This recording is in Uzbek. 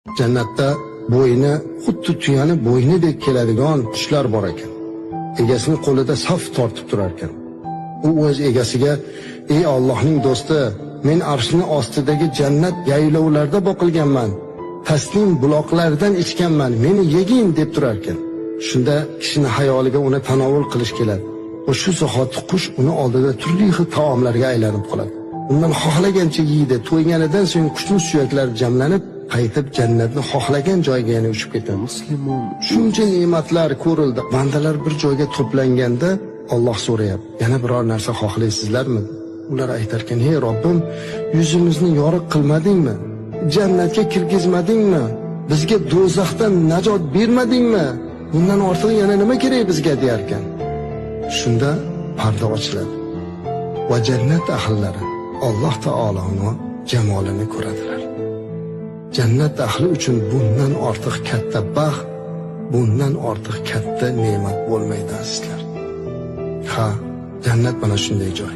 Jannatda bo'yni xuddi tuyani bo'ynidek keladigan qushlar bor ekan. Egasini qo'lida saf tortib turar ekan. U o'z egasiga: "Ey Allohning do'sti, men arshning ostidagi jannat yaylovlarda boqilganman. Tasnim buloqlardan ichganman, meni yegin" deb turar ekan. Shunda kishini hayoliga uni tanovul qilish keladi. Va shu zahoti qush uni oldida turli xil taomlarga aylanib qoladi. Undan xohlagancha yeydi. To'yganidan so'ng qushning suyaklari jamlanib, qaytib jannatni xohlagan joyiga yana uchib ketadi. Musulmon shuncha ne'matlar ko'rildi. Bandalar bir joyga to'planganda Alloh so'rayapti: "Yana biror narsa xohlaysizlarmi?" Ular aytar ekan: "Ey Robbim, yuzimizni yoriq qilmadingmi? Jannatga kirgizmadingmi? Bizga do'zaxdan najot bermadingmi? Bundan ortiq yana nima kerak bizga?" der ekan. Shunda parda ochiladi va jannat ahllari Alloh taoloning jamolini ko'radilar. Jannat ahli uchun bundan ortiq katta baxt, bundan ortiq katta ne'mat bo'lmaydi azizlar. Ha, jannat mana shunday joy.